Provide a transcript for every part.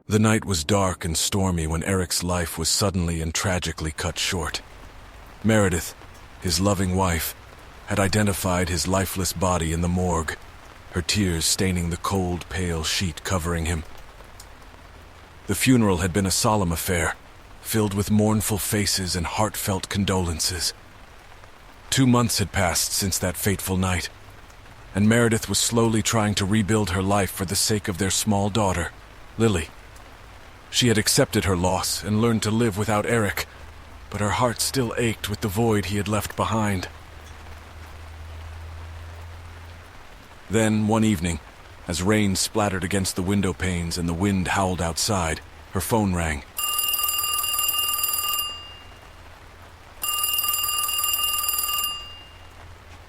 The night was dark and stormy when Eric's life was suddenly and tragically cut short. Meredith, his loving wife, had identified his lifeless body in the morgue, her tears staining the cold, pale sheet covering him. The funeral had been a solemn affair, filled with mournful faces and heartfelt condolences. 2 months had passed since that fateful night, and Meredith was slowly trying to rebuild her life for the sake of their small daughter, Lily. She had accepted her loss and learned to live without Eric, but her heart still ached with the void he had left behind. Then, one evening, as rain splattered against the window panes and the wind howled outside, her phone rang.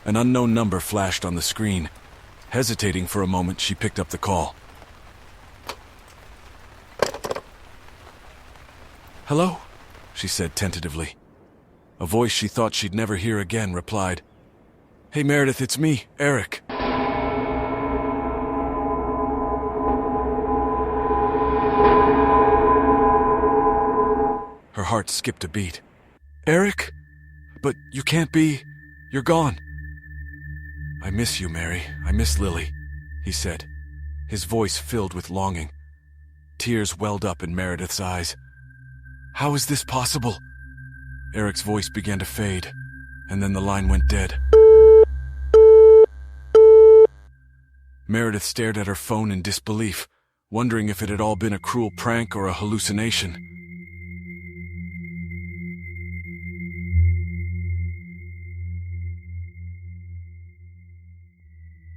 An unknown number flashed on the screen. Hesitating for a moment, she picked up the call. "Hello?" she said tentatively. A voice she thought she'd never hear again replied, "Hey Meredith, it's me, Eric." Her heart skipped a beat. "Eric? But you can't be... You're gone." "I miss you, Mary. I miss Lily," he said, his voice filled with longing. Tears welled up in Meredith's eyes. "How is this possible?" Eric's voice began to fade, and then the line went dead. Meredith stared at her phone in disbelief, wondering if it had all been a cruel prank or a hallucination.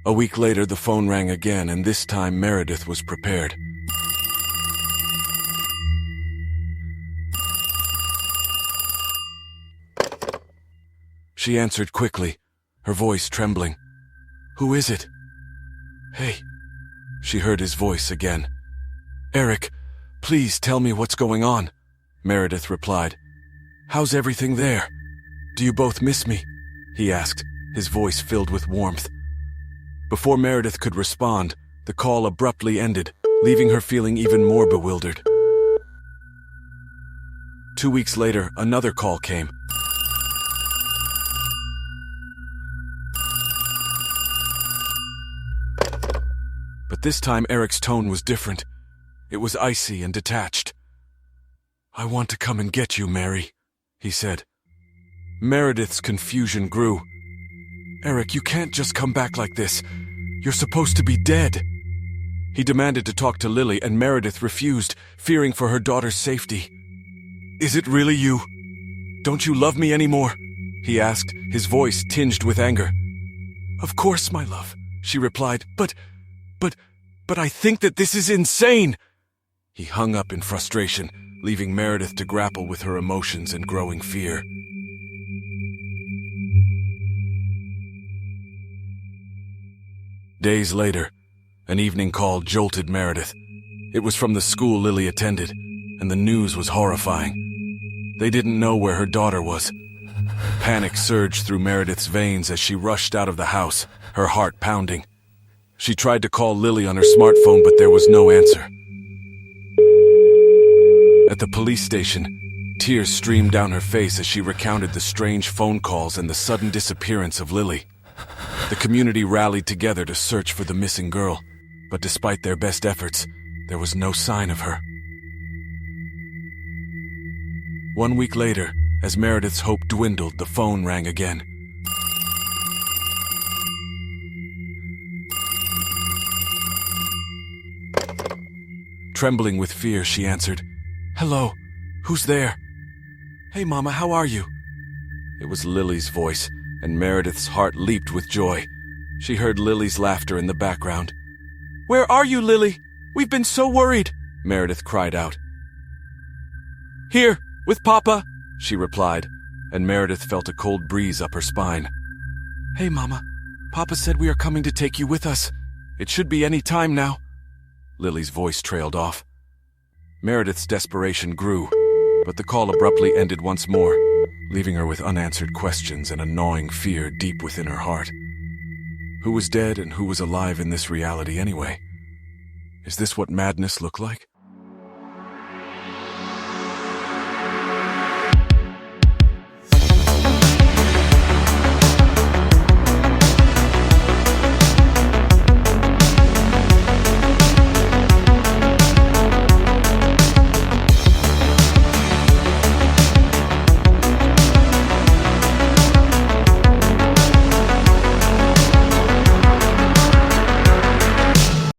A week later, the phone rang again, and this time Meredith was prepared. She answered quickly, her voice trembling. "Who is it?" "Hey," she heard his voice again. "Eric, please tell me what's going on," Meredith replied. "How's everything there? Do you both miss me?" he asked, his voice filled with warmth. Before Meredith could respond, the call abruptly ended, leaving her feeling even more bewildered. 2 weeks later, another call came. But this time Eric's tone was different. It was icy and detached. "I want to come and get you, Mary," he said. Meredith's confusion grew. "Eric, you can't just come back like this. You're supposed to be dead." He demanded to talk to Lily, and Meredith refused, fearing for her daughter's safety. "Is it really you? Don't you love me anymore?" he asked, his voice tinged with anger. "Of course, my love," she replied, but I think that this is insane." He hung up in frustration, leaving Meredith to grapple with her emotions and growing fear. Days later, an evening call jolted Meredith. It was from the school Lily attended, and the news was horrifying. They didn't know where her daughter was. Panic surged through Meredith's veins as she rushed out of the house, her heart pounding. She tried to call Lily on her smartphone, but there was no answer. At the police station, tears streamed down her face as she recounted the strange phone calls and the sudden disappearance of Lily. The community rallied together to search for the missing girl, but despite their best efforts, there was no sign of her. 1 week later, as Meredith's hope dwindled, the phone rang again. Trembling with fear, she answered, "Hello, who's there?" "Hey, Mama, how are you?" It was Lily's voice, and Meredith's heart leaped with joy. She heard Lily's laughter in the background. "Where are you, Lily? We've been so worried," Meredith cried out. "Here, with Papa," she replied, and Meredith felt a cold breeze up her spine. "Hey, Mama, Papa said we are coming to take you with us. It should be any time now." Lily's voice trailed off. Meredith's desperation grew, but the call abruptly ended once more, leaving her with unanswered questions and a gnawing fear deep within her heart. Who was dead and who was alive in this reality anyway? Is this what madness looked like?